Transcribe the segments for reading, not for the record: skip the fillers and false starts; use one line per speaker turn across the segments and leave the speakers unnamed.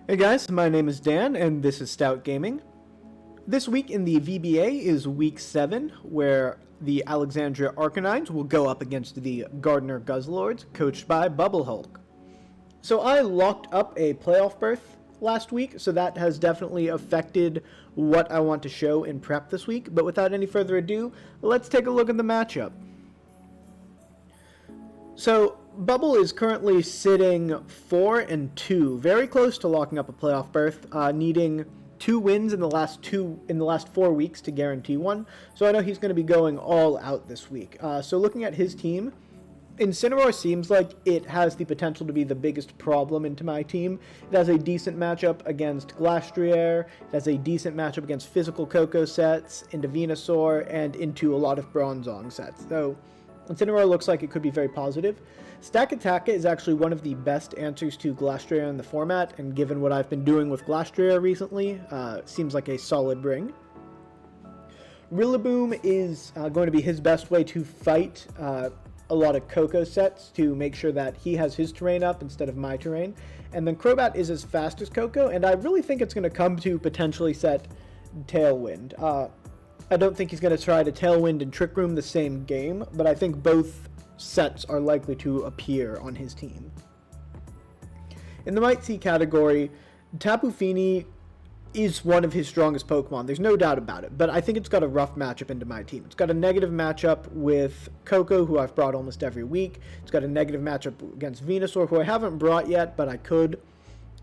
Hey guys, my name is Dan and this is Stout Gaming. This week in the VBA is week 7, where the Alexandria Arcanines will go up against the Gardner Guzzlords, coached by Bubble Hulk. So I locked up a playoff berth last week, so that has definitely affected what I want to show in prep this week, but without any further ado, let's take a look at the matchup. So Bubble is currently sitting 4-2, very close to locking up a playoff berth, needing 2 wins in the last 4 weeks to guarantee one. So I know he's going to be going all out this week. So looking at his team, Incineroar seems like it has the potential to be the biggest problem into my team. It has a decent matchup against Glastrier, it has a decent matchup against physical Coco sets, into Venusaur, and into a lot of Bronzong sets. So Incineroar looks like it could be very positive. Stakataka is actually one of the best answers to Glastrier in the format, and given what I've been doing with Glastrier recently, seems like a solid bring. Rillaboom is going to be his best way to fight a lot of Coco sets to make sure that he has his terrain up instead of my terrain. And then Crobat is as fast as Coco, and I really think it's going to come to potentially set Tailwind. I don't think he's going to try to Tailwind and Trick Room the same game, but I think both sets are likely to appear on his team. In the Might See category, Tapu Fini is one of his strongest Pokemon. There's no doubt about it, but I think it's got a rough matchup into my team. It's got a negative matchup with Coco, who I've brought almost every week. It's got a negative matchup against Venusaur, who I haven't brought yet, but I could.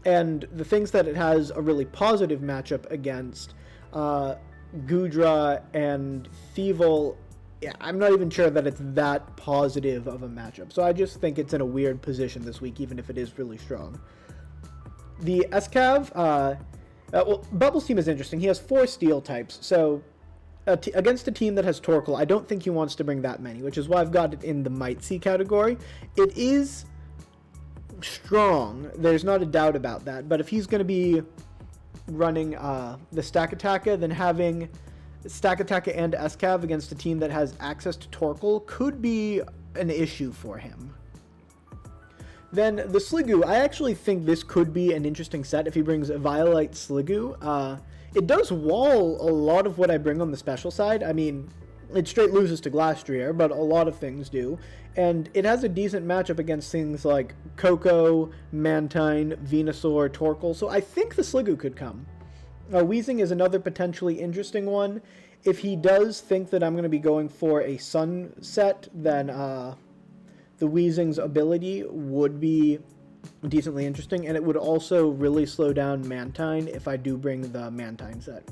And the things that it has a really positive matchup against, Goodra and Thievul, yeah, I'm not even sure that it's that positive of a matchup. So I just think it's in a weird position this week, even if it is really strong. The Escav, well, Bubble's team is interesting. He has 4 steel types, so against a team that has Torkoal, I don't think he wants to bring that many, which is why I've got it in the Might See category. It is strong, there's not a doubt about that, but if he's going to be running the Stakataka, then having Stakataka and Escav against a team that has access to Torkoal could be an issue for him. Then the Sliggoo, I actually think this could be an interesting set if he brings a Violite Sliggoo. It does wall a lot of what I bring on the special side. I mean, it straight loses to Glastrier, but a lot of things do. And it has a decent matchup against things like Coco, Mantine, Venusaur, Torkoal, so I think the Sliggoo could come. Weezing is another potentially interesting one. If he does think that I'm going to be going for a Sun set, then the Weezing's ability would be decently interesting, and it would also really slow down Mantine if I do bring the Mantine set.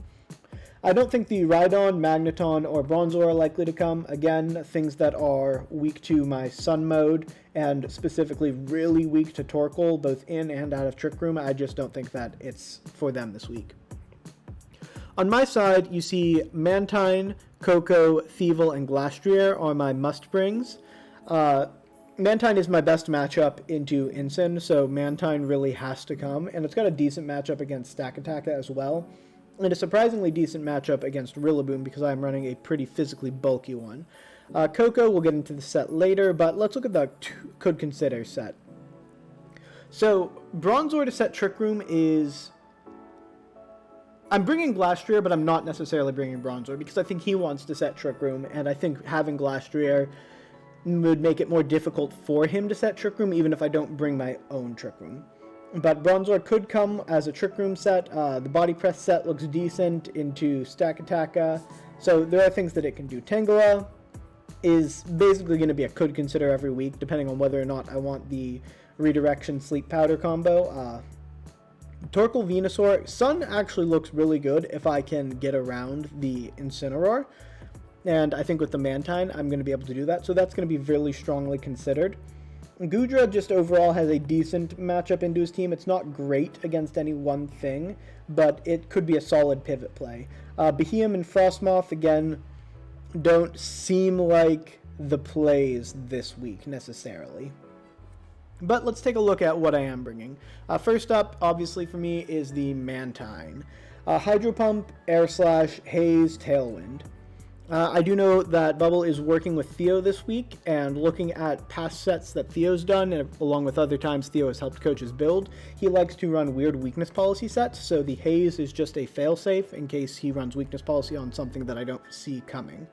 I don't think the Rhydon, Magneton, or Bronzor are likely to come. Again, things that are weak to my Sun mode, and specifically really weak to Torkoal, both in and out of Trick Room. I just don't think that it's for them this week. On my side, you see Mantine, Coco, Thievul, and Glastrier are my must-brings. Mantine is my best matchup into Incin, so Mantine really has to come, and it's got a decent matchup against Stakataka as well, and a surprisingly decent matchup against Rillaboom because I'm running a pretty physically bulky one. Coco, we'll get into the set later, but let's look at the could consider set. So, Bronzor to set Trick Room is... I'm bringing Glastrier, but I'm not necessarily bringing Bronzor because I think he wants to set Trick Room, and I think having Glastrier would make it more difficult for him to set Trick Room, even if I don't bring my own Trick Room. But Bronzor could come as a Trick Room set. The Body Press set looks decent into Stakataka, so there are things that it can do. Tangela is basically going to be a could consider every week, depending on whether or not I want the Redirection Sleep Powder combo. Torkoal, Venusaur. Sun actually looks really good if I can get around the Incineroar. And I think with the Mantine, I'm going to be able to do that. So that's going to be really strongly considered. Goodra just overall has a decent matchup into his team. It's not great against any one thing, but it could be a solid pivot play. Beheeyem and Frostmoth, again, don't seem like the plays this week necessarily. But let's take a look at what I am bringing. First up, obviously for me, is the Mantine. Hydro Pump, Air Slash, Haze, Tailwind. I do know that Bubble is working with Theo this week, and looking at past sets that Theo's done, and along with other times Theo has helped coaches build, he likes to run weird weakness policy sets, so the Haze is just a failsafe in case he runs weakness policy on something that I don't see coming.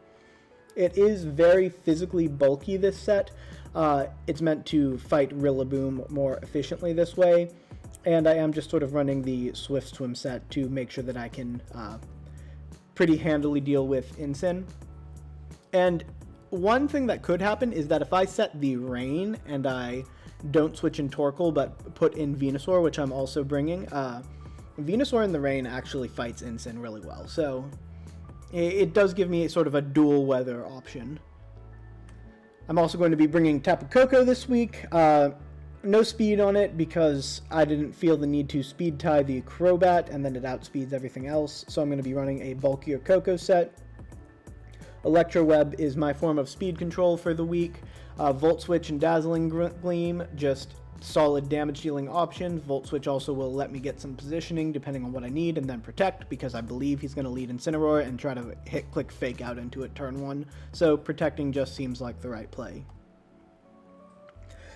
It is very physically bulky, this set. It's meant to fight Rillaboom more efficiently this way, and I am just sort of running the Swift Swim set to make sure that I can pretty handily deal with Incin. And one thing that could happen is that if I set the Rain and I don't switch in Torkoal but put in Venusaur, which I'm also bringing, Venusaur in the Rain actually fights Incin really well, so it does give me sort of a dual weather option. I'm also going to be bringing Tapu Koko this week. No speed on it because I didn't feel the need to speed tie the Crobat, and then it outspeeds everything else, so I'm going to be running a bulkier Koko set. Electro Web is my form of speed control for the week. Volt Switch and Dazzling Gleam, just solid damage dealing options. Volt Switch also will let me get some positioning depending on what I need, and then Protect because I believe he's going to lead Incineroar and try to hit-click fake out into it turn 1, so protecting just seems like the right play.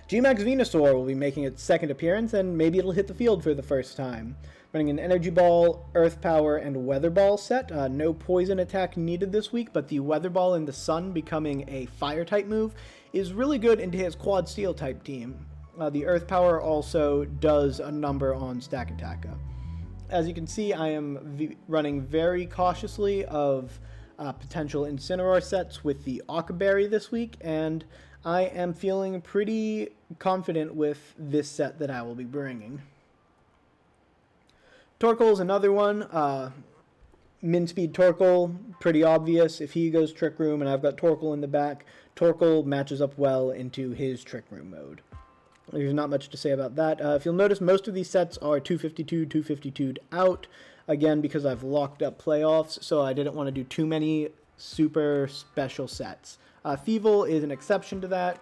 G-Max Venusaur will be making its second appearance, and maybe it'll hit the field for the first time. Running an Energy Ball, Earth Power, and Weather Ball set. No poison attack needed this week, but the Weather Ball in the Sun becoming a Fire-type move is really good into his Quad Steel-type team. The Earth Power also does a number on Stakataka. As you can see, I am running very cautiously of potential Incineroar sets with the Occaberry this week, and I am feeling pretty confident with this set that I will be bringing. Torkoal is another one. Min speed Torkoal, pretty obvious. If he goes Trick Room and I've got Torkoal in the back, Torkoal matches up well into his Trick Room mode. There's not much to say about that. If you'll notice, most of these sets are 252'd out. Again, because I've locked up playoffs, so I didn't want to do too many super special sets. Thievul is an exception to that.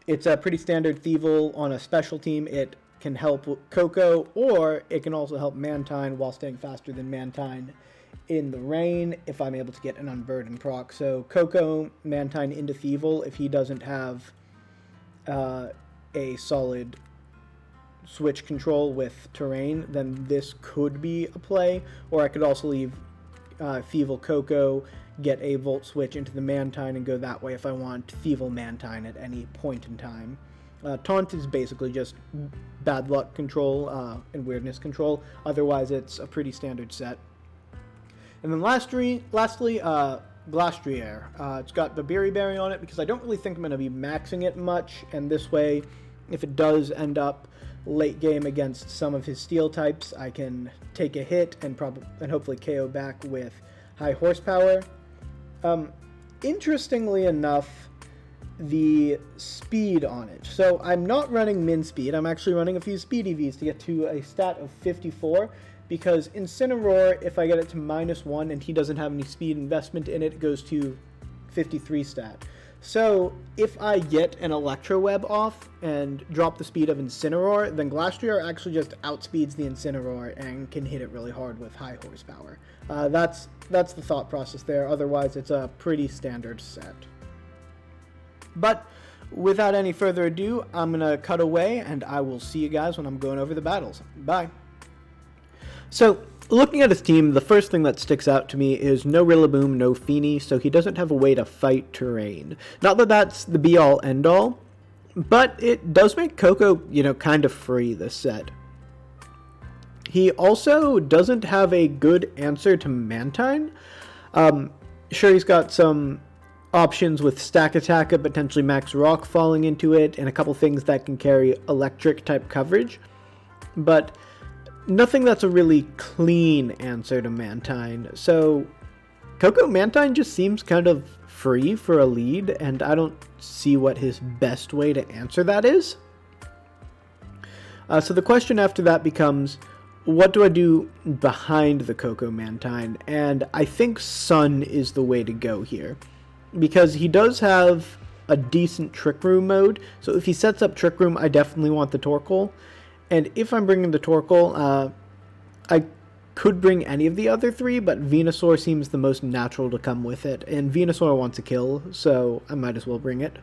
It's a pretty standard Thievul on a special team. It can help Koko, or it can also help Mantine while staying faster than Mantine in the rain if I'm able to get an Unburdened proc. So Koko, Mantine into Thievul if he doesn't have a solid switch control with terrain, then this could be a play. Or I could also leave Thievul Koko, get a Volt Switch into the Mantine, and go that way if I want Thievul Mantine at any point in time. Taunt is basically just bad luck control and weirdness control. Otherwise, it's a pretty standard set. And then lastly, Glastrier. It's got the Berry Berry on it because I don't really think I'm going to be maxing it much, and this way, if it does end up late game against some of his steel types, I can take a hit and hopefully KO back with high horsepower. Interestingly enough, the speed on it. So I'm not running min speed. I'm actually running a few speed EVs to get to a stat of 54, because Incineroar, if I get it to -1 and he doesn't have any speed investment in it, it goes to 53 stat. So if I get an Electro Web off and drop the speed of Incineroar, then Glastrier actually just outspeeds the Incineroar and can hit it really hard with high horsepower. That's the thought process there. Otherwise, it's a pretty standard set. But without any further ado, I'm going to cut away, and I will see you guys when I'm going over the battles. Bye. So, looking at his team, the first thing that sticks out to me is no Rillaboom, no Feeny, so he doesn't have a way to fight terrain. Not that that's the be-all, end-all, but it does make Koko, kind of free this set. He also doesn't have a good answer to Mantine. Sure, he's got some options with Stakataka, potentially Max Rock falling into it, and a couple things that can carry electric-type coverage, but nothing that's a really clean answer to Mantine. So Koko Mantine just seems kind of free for a lead, and I don't see what his best way to answer that is. So the question after that becomes, what do I do behind the Koko Mantine? And I think Sun is the way to go here, because he does have a decent Trick Room mode. So if he sets up Trick Room, I definitely want the Torkoal. And if I'm bringing the Torkoal, I could bring any of the other three, but Venusaur seems the most natural to come with it, and Venusaur wants a kill, so I might as well bring it.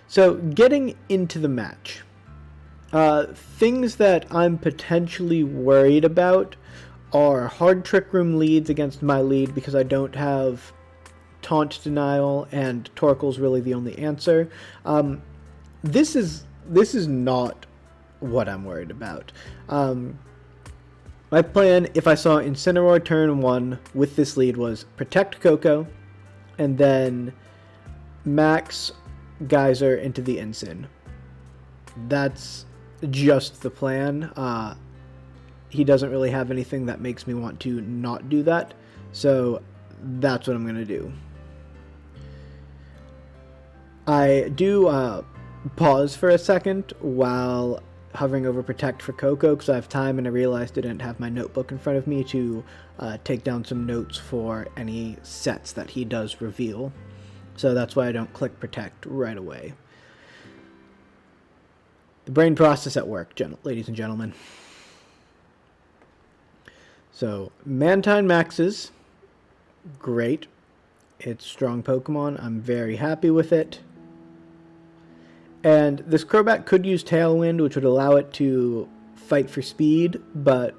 So, getting into the match. Things that I'm potentially worried about are hard Trick Room leads against my lead because I don't have Taunt Denial, and Torkoal's really the only answer. This is not what I'm worried about. My plan, if I saw Incineroar turn 1 with this lead, was protect Coco, and then max Geyser into the Incin. That's just the plan. He doesn't really have anything that makes me want to not do that, so that's what I'm going to do. I do pause for a second while hovering over Protect for Coco because I have time, and I realized I didn't have my notebook in front of me to take down some notes for any sets that he does reveal. So that's why I don't click Protect right away. The brain process at work, ladies and gentlemen. So, Mantine maxes. Great. It's strong Pokemon. I'm very happy with it. And this Crobat could use Tailwind, which would allow it to fight for speed, but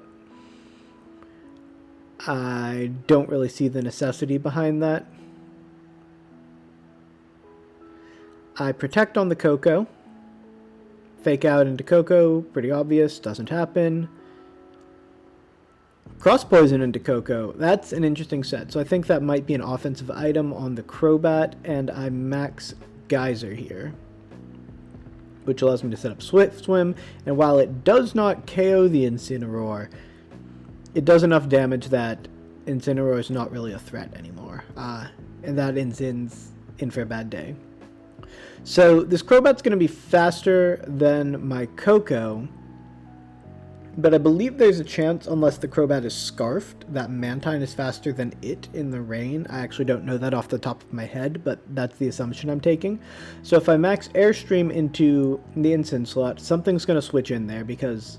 I don't really see the necessity behind that. I protect on the Coco. Fake out into Coco, pretty obvious, doesn't happen. Cross Poison into Coco, that's an interesting set. So I think that might be an offensive item on the Crobat, and I max Geyser here, which allows me to set up Swift Swim, and while it does not KO the Incineroar, it does enough damage that Incineroar is not really a threat anymore, and that Incin's in for a bad day. So this Crobat's going to be faster than my Coco, but I believe there's a chance, unless the Crobat is Scarfed, that Mantine is faster than it in the rain. I actually don't know that off the top of my head, but that's the assumption I'm taking. So if I max Airstream into the Incin slot, something's going to switch in there because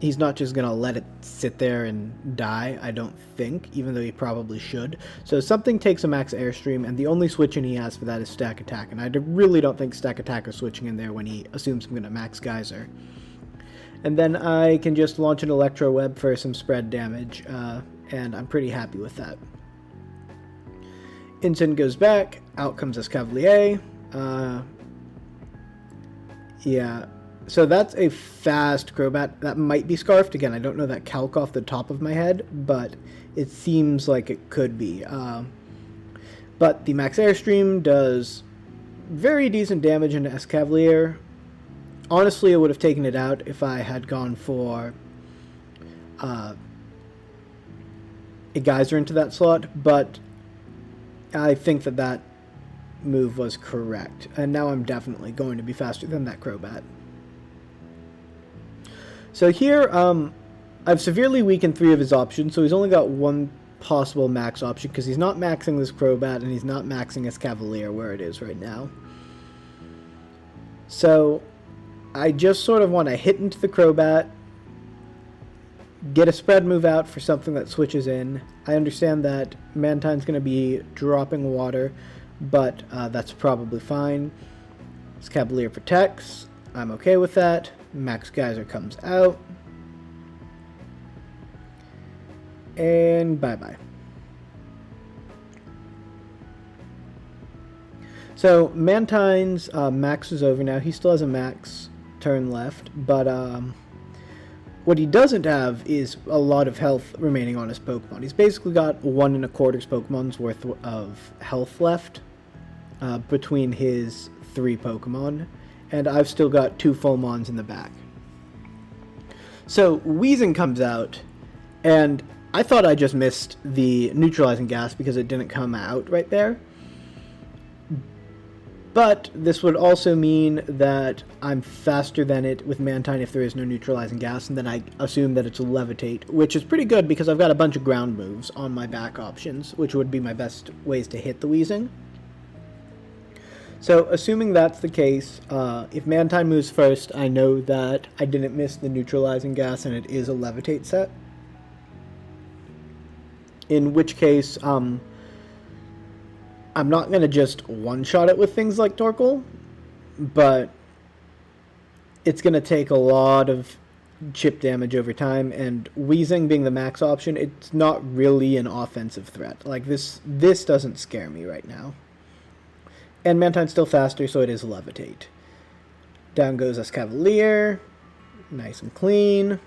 he's not just going to let it sit there and die, I don't think, even though he probably should. So something takes a max Airstream, and the only switch in he has for that is Stack Attack, and I really don't think Stack Attack is switching in there when he assumes I'm going to max Geyser. And then I can just launch an Electro Web for some spread damage, and I'm pretty happy with that. Incin goes back, out comes Escavalier. Yeah, so that's a fast Crobat. That might be Scarfed. Again, I don't know that calc off the top of my head, but it seems like it could be. But the Max Airstream does very decent damage into Escavalier. Honestly, I would have taken it out if I had gone for a Geyser into that slot, but I think that move was correct. And now I'm definitely going to be faster than that Crobat. So here, I've severely weakened 3 of his options, so he's only got one possible max option, because he's not maxing this Crobat, and he's not maxing his Cavalier where it is right now. So I just sort of want to hit into the Crobat, get a spread move out for something that switches in. I understand that Mantine's going to be dropping water, but that's probably fine. This Cavalier protects. I'm okay with that. Max Geyser comes out. And bye-bye. So Mantine's max is over now. He still has a max turn left, but what he doesn't have is a lot of health remaining on his Pokemon. He's basically got 1 1/4 Pokemon's worth of health left between his 3 Pokemon, and I've still got 2 full Mons in the back. So Weezing comes out, and I thought I just missed the neutralizing gas because it didn't come out right there. But this would also mean that I'm faster than it with Mantine if there is no neutralizing gas, and then I assume that it's a Levitate, which is pretty good because I've got a bunch of ground moves on my back options, which would be my best ways to hit the Weezing. So, assuming that's the case, if Mantine moves first, I know that I didn't miss the neutralizing gas and it is a levitate set. In which case, I'm not going to just one-shot it with things like Torkoal, but it's going to take a lot of chip damage over time, and Weezing being the max option, it's not really an offensive threat. Like, this doesn't scare me right now. And Mantine's still faster, so it is Levitate. Down goes Escavalier. Nice and clean.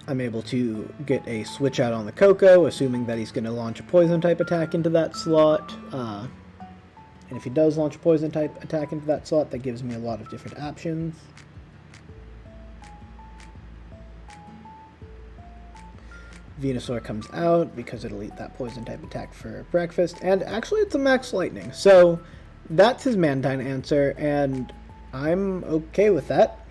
I'm able to get a switch out on the Coco, assuming that he's going to launch a Poison-type attack into that slot. And if he does launch a Poison-type attack into that slot, that gives me a lot of different options. Venusaur comes out because it'll eat that Poison-type attack for breakfast. And actually, it's a Max Lightning. So that's his Mantine answer, and I'm okay with that.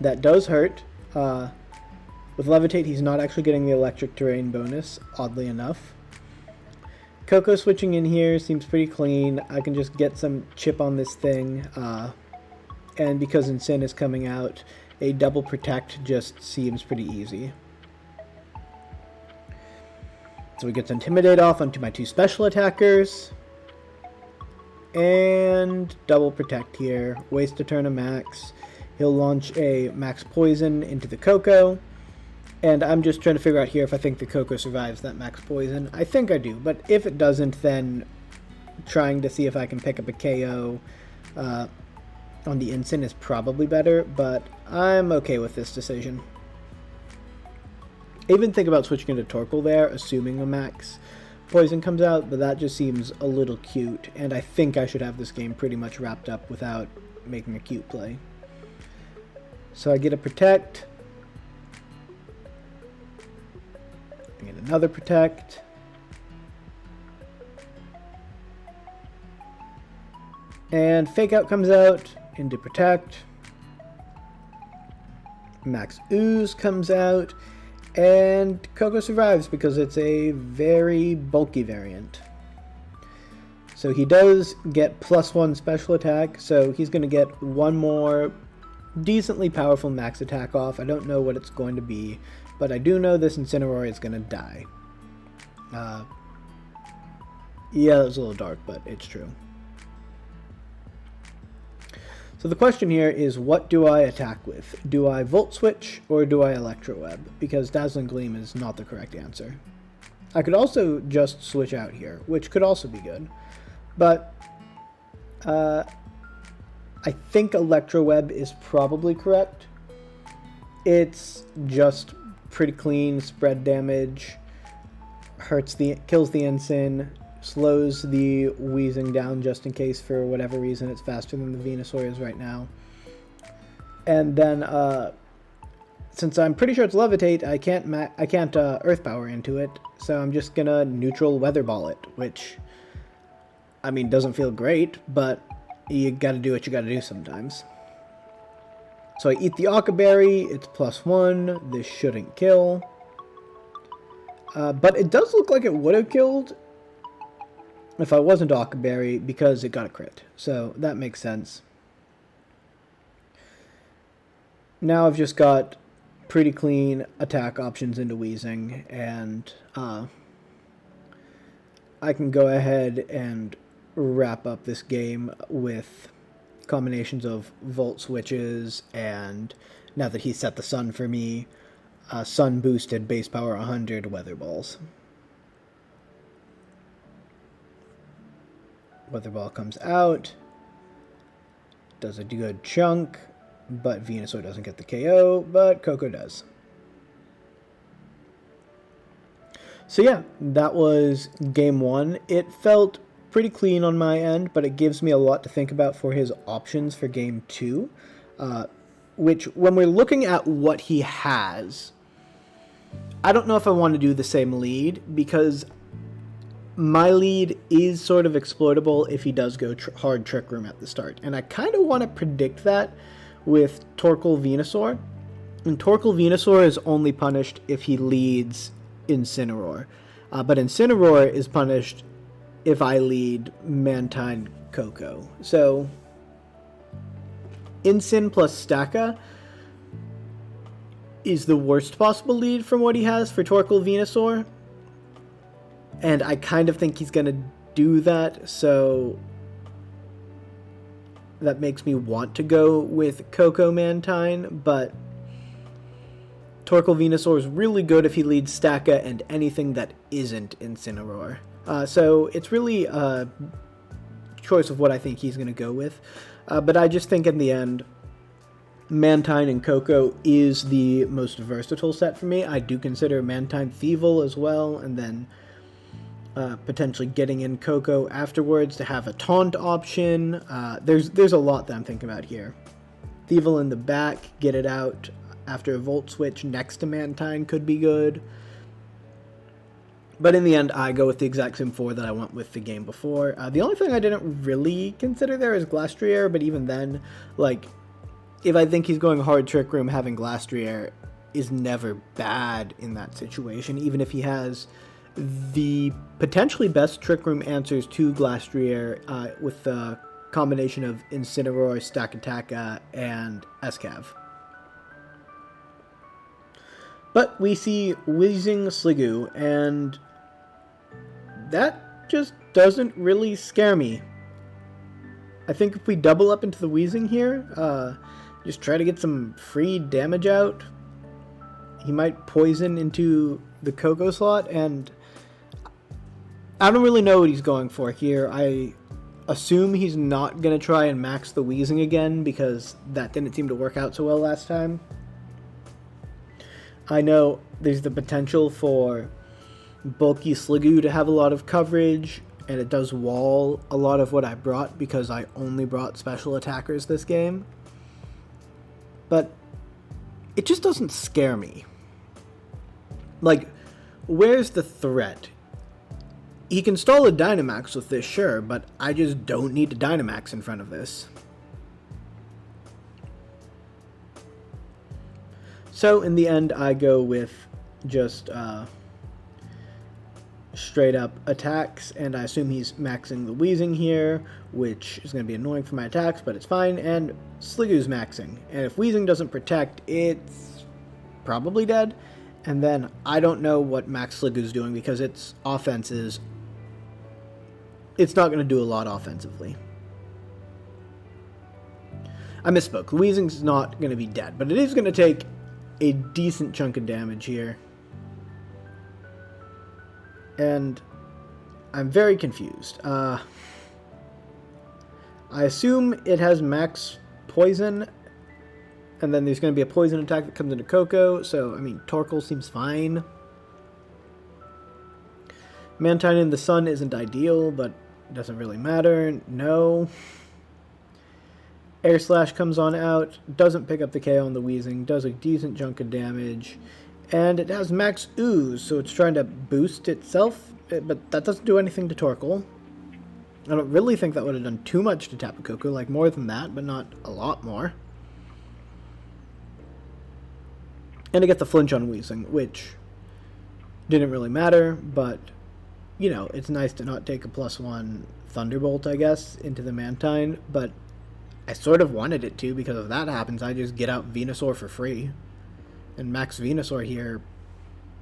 That does hurt. With Levitate, he's not actually getting the Electric Terrain bonus, oddly enough. Coco switching in here seems pretty clean. I can just get some chip on this thing. And because Incin is coming out, a double protect just seems pretty easy. So we get to Intimidate off onto my two special attackers. And double protect here. Waste a turn of Max. He'll launch a Max Poison into the Coco. And I'm just trying to figure out here if I think the Coco survives that Max Poison. I think I do, but if it doesn't, then trying to see if I can pick up a KO on the Incin is probably better, but I'm okay with this decision. I even think about switching into Torkoal there, assuming a Max Poison comes out, but that just seems a little cute, and I think I should have this game pretty much wrapped up without making a cute play. So I get a Protect. I get another Protect. And Fake Out comes out into Protect. Max Ooze comes out. And Coco survives because it's a very bulky variant. So he does get +1 special attack, so he's going to get one more decently powerful max attack off. I don't know what it's going to be, but I do know this Incineroar is going to die. Yeah, that was a little dark, but it's true. So the question here is, what do I attack with? Do I Volt Switch or do I Electro Web? Because Dazzling Gleam is not the correct answer. I could also just switch out here, which could also be good. But I think Electro Web is probably correct. It's just pretty clean, spread damage, kills the Incin, slows the Weezing down just in case for whatever reason it's faster than the Venusaur is right now. And then, since I'm pretty sure it's Levitate, I can't Earth Power into it, so I'm just gonna neutral Weather Ball it, which, I mean, doesn't feel great, but you gotta do what you gotta do sometimes. So I eat the Occa Berry, it's +1, this shouldn't kill. But it does look like it would have killed if I wasn't Occa Berry because it got a crit. So that makes sense. Now I've just got pretty clean attack options into Weezing, and I can go ahead and wrap up this game with combinations of Volt Switches, and now that he set the Sun for me, Sun boosted base power 100 Weather Balls. Weather Ball comes out, does a good chunk, but Venusaur doesn't get the KO, but Coco does. So yeah, that was game one. It felt pretty clean on my end, but it gives me a lot to think about for his options for game two, which when we're looking at what he has, I don't know if I want to do the same lead, because my lead is sort of exploitable if he does go hard Trick Room at the start. And I kind of want to predict that with Torkoal Venusaur. And Torkoal Venusaur is only punished if he leads Incineroar. But Incineroar is punished if I lead Mantine Coco. So Incin plus Stacka is the worst possible lead from what he has for Torkoal Venusaur. And I kind of think he's going to do that, so that makes me want to go with Coco Mantine, but Torkoal Venusaur is really good if he leads Stacka and anything that isn't Incineroar. So it's really a choice of what I think he's going to go with. But I just think in the end, Mantine and Coco is the most versatile set for me. I do consider Mantine Thievul as well, and then potentially getting in Coco afterwards to have a taunt option. There's a lot that I'm thinking about here. Thievul in the back, get it out after a Volt Switch next to Mantine could be good. But in the end, I go with the exact same 4 that I went with the game before. The only thing I didn't really consider there is Glastrier, but even then, like, if I think he's going hard Trick Room, having Glastrier is never bad in that situation, even if he has the potentially best Trick Room answers to Glastrier with the combination of Incineroar, Stakataka, and Escav. But we see Weezing Sliggoo, and that just doesn't really scare me. I think if we double up into the Weezing here, just try to get some free damage out, he might poison into the Coco slot, and I don't really know what he's going for here. I assume he's not going to try and max the Weezing again, because that didn't seem to work out so well last time. I know there's the potential for bulky Sliggoo to have a lot of coverage, and it does wall a lot of what I brought because I only brought special attackers this game. But it just doesn't scare me. Like, where's the threat? He can stall a Dynamax with this, sure, but I just don't need a Dynamax in front of this. So, in the end, I go with just straight up attacks, and I assume he's maxing the Weezing here, which is going to be annoying for my attacks, but it's fine, and Sliggoo's maxing. And if Weezing doesn't protect, it's probably dead, and then I don't know what max Sliggoo's doing because its offense is... it's not going to do a lot offensively. I misspoke. Weezing's not going to be dead, but it is going to take a decent chunk of damage here. And I'm very confused. I assume it has max poison, and then there's going to be a poison attack that comes into Coco, so, I mean, Torkoal seems fine. Mantine in the sun isn't ideal, but doesn't really matter. No. Air Slash comes on out, doesn't pick up the KO on the Weezing, does a decent chunk of damage, and it has max Ooze, so it's trying to boost itself, but that doesn't do anything to Torkoal. I don't really think that would have done too much to Tapu Koko, like more than that, but not a lot more. And I get the flinch on Weezing, which didn't really matter, but, you know, it's nice to not take a +1 Thunderbolt, I guess, into the Mantine, but I sort of wanted it to, because if that happens, I just get out Venusaur for free. And max Venusaur here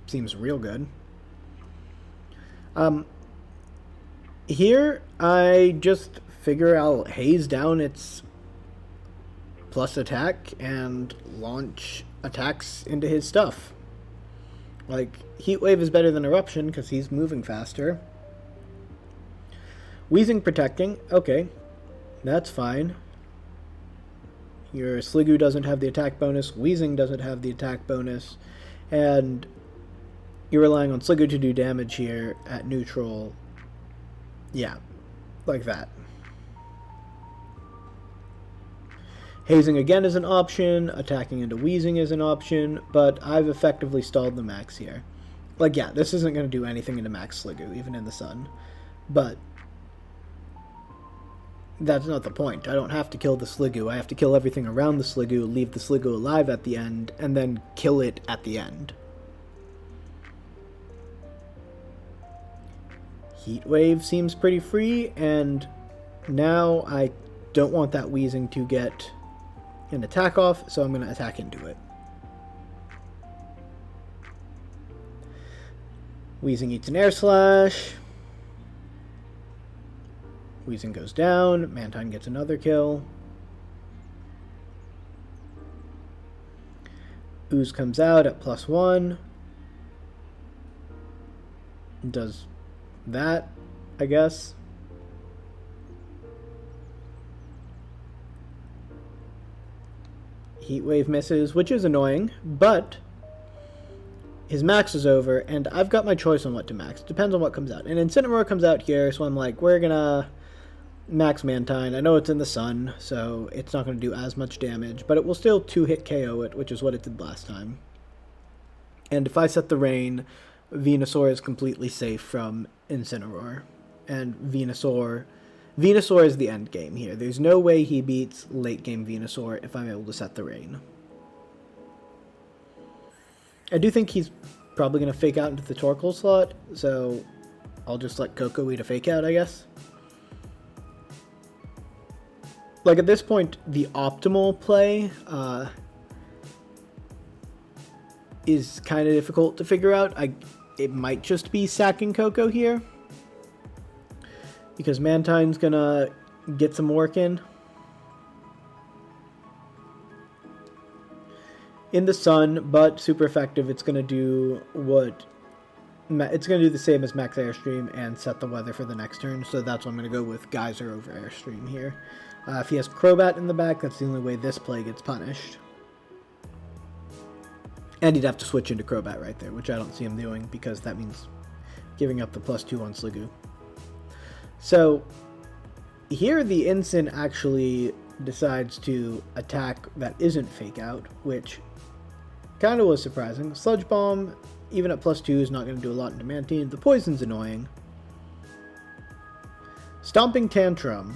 seems real good. Here, I just figure I'll haze down its plus attack and launch attacks into his stuff. Like, Heat Wave is better than Eruption because he's moving faster. Weezing protecting, okay, that's fine. Your Sliggoo doesn't have the attack bonus, Weezing doesn't have the attack bonus, and you're relying on Sliggoo to do damage here at neutral. Yeah, like that. Hazing again is an option, attacking into Weezing is an option, but I've effectively stalled the max here. Like, yeah, this isn't going to do anything into max Sliggoo, even in the sun, but that's not the point. I don't have to kill the Sliggoo. I have to kill everything around the Sliggoo, leave the Sliggoo alive at the end, and then kill it at the end. Heat Wave seems pretty free, and now I don't want that Wheezing to get an attack off, so I'm going to attack into it. Wheezing eats an Air Slash. Wheezing goes down. Mantine gets another kill. Ooze comes out at +1. Does that, I guess. Heat Wave misses, which is annoying, but his max is over, and I've got my choice on what to max. Depends on what comes out. And Incineroar comes out here, so I'm like, we're gonna max Mantine. I know it's in the sun, so it's not going to do as much damage, but it will still 2-hit KO it, which is what it did last time. And if I set the rain, Venusaur is completely safe from Incineroar. And Venusaur is the end game here. There's no way he beats late game Venusaur if I'm able to set the rain. I do think he's probably going to fake out into the Torkoal slot, so I'll just let Coco eat a fake out, I guess. Like, at this point, the optimal play is kind of difficult to figure out. It might just be sacking Coco here, because Mantine's going to get some work in the sun, but super effective. It's going to do the same as Max Airstream and set the weather for the next turn, so that's why I'm going to go with Geyser over Airstream here. If he has Crobat in the back, that's the only way this play gets punished. And he'd have to switch into Crobat right there, which I don't see him doing, because that means giving up the +2 on Sliggoo. So here the Incin actually decides to attack that isn't Fake Out, which kind of was surprising. Sludge Bomb, even at +2, is not going to do a lot into Mantine. The Poison's annoying. Stomping Tantrum.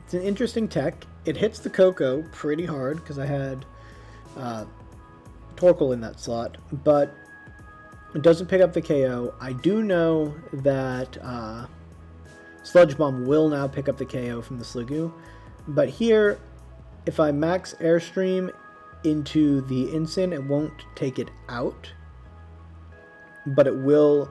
It's an interesting tech. It hits the Coco pretty hard, because I had Torkoal in that slot, but it doesn't pick up the KO. I do know that Sludge Bomb will now pick up the KO from the Sliggoo, but here, if I max Airstream into the Incin, it won't take it out, but it will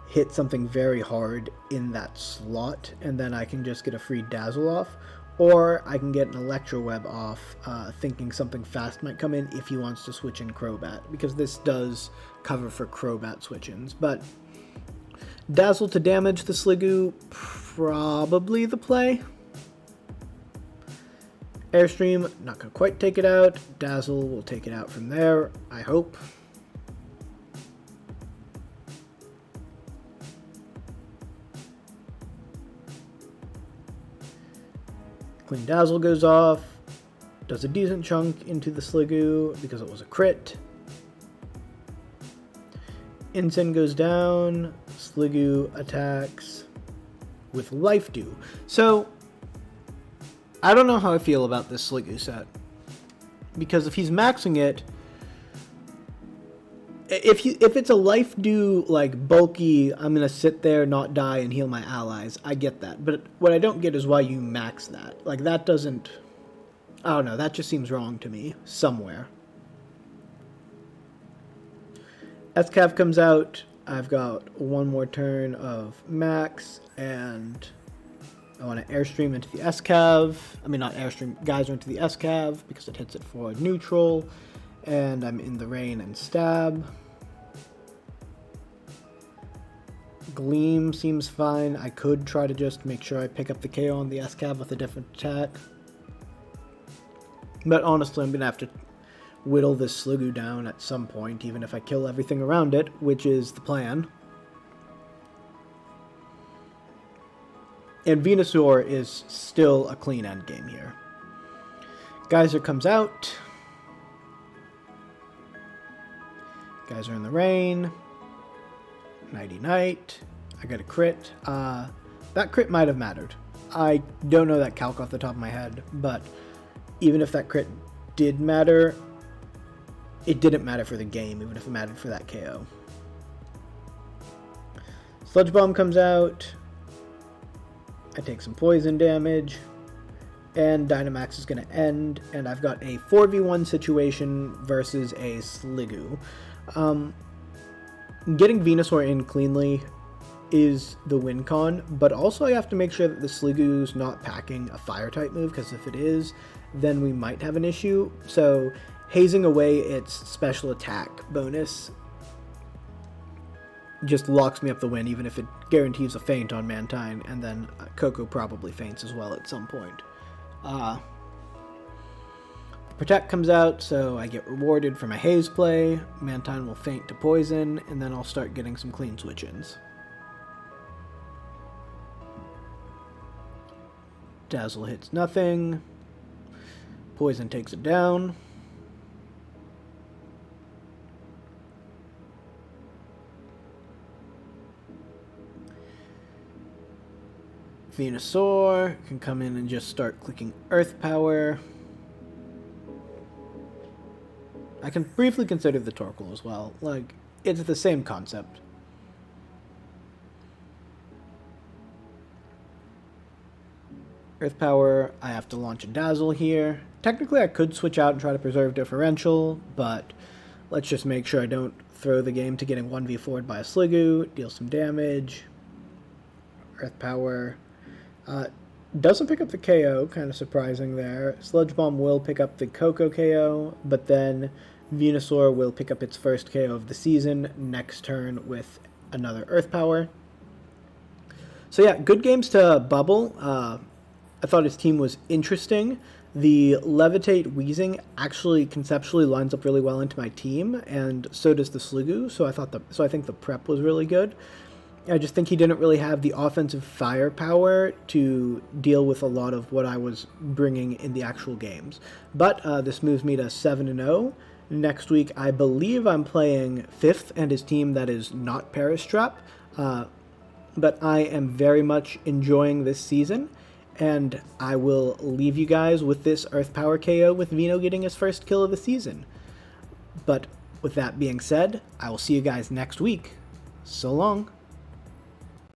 hit something very hard in that slot, and then I can just get a free Dazzle off, or I can get an Electro Web off, thinking something fast might come in if he wants to switch in Crobat, because this does cover for Crobat switch-ins. But Dazzle to damage the Sliggoo, probably the play. Airstream, not going to quite take it out. Dazzle will take it out from there, I hope. Clean Dazzle goes off, does a decent chunk into the Sliggoo because it was a crit. Incin goes down, Sliggoo attacks with Life Dew. So, I don't know how I feel about this Sliggoo set, because if he's maxing it, if it's a Life Dew, like, bulky, I'm going to sit there, not die, and heal my allies, I get that. But what I don't get is why you max that. Like, that doesn't... I don't know, that just seems wrong to me, somewhere. SCAV comes out, I've got one more turn of max, and I want to Airstream into the SCAV. I mean, not Airstream, Geyser into the SCAV, because it hits it for neutral. And I'm in the rain and stab. Gleam seems fine. I could try to just make sure I pick up the KO on the SCAV with a different attack. But honestly, I'm going to have to whittle this Sliggoo down at some point, even if I kill everything around it, which is the plan. And Venusaur is still a clean endgame here. Geyser comes out. Guys are in the rain. Nighty night. I got a crit. That crit might have mattered. I don't know that calc off the top of my head, but even if that crit did matter, it didn't matter for the game, even if it mattered for that KO. Sludge Bomb comes out. I take some poison damage. And Dynamax is going to end. And I've got a 4v1 situation versus a Sliggoo. Getting Venusaur in cleanly is the win con, but also I have to make sure that the Sliggoo's not packing a fire type move, because if it is, then we might have an issue. So hazing away its special attack bonus just locks me up the win, even if it guarantees a feint on Mantine, and then Coco probably feints as well at some point. Protect comes out, so I get rewarded for my haze play. Mantine will feint to poison, and then I'll start getting some clean switch-ins. Dazzle hits nothing. Poison takes it down. Venusaur can come in and just start clicking Earth Power. I can briefly consider the Torkoal as well. Like, it's the same concept. Earth Power, I have to launch a Dazzle here. Technically, I could switch out and try to preserve differential, but let's just make sure I don't throw the game to getting 1v4'd by a Sliggoo. Deal some damage. Earth Power. Doesn't pick up the KO, kind of surprising there. Sludge Bomb will pick up the Coco KO, but then Venusaur will pick up its first KO of the season next turn with another Earth Power. So yeah, good games to Bubble. I thought his team was interesting. The Levitate Wheezing actually conceptually lines up really well into my team, and so does the Sliggoo. So I think the prep was really good. I just think he didn't really have the offensive firepower to deal with a lot of what I was bringing in the actual games. But this moves me to 7-0. Next week, I believe I'm playing 5th and his team that is not Peristrap. But I am very much enjoying this season, and I will leave you guys with this Earth Power KO with Veno getting his first kill of the season. But with that being said, I will see you guys next week. So long.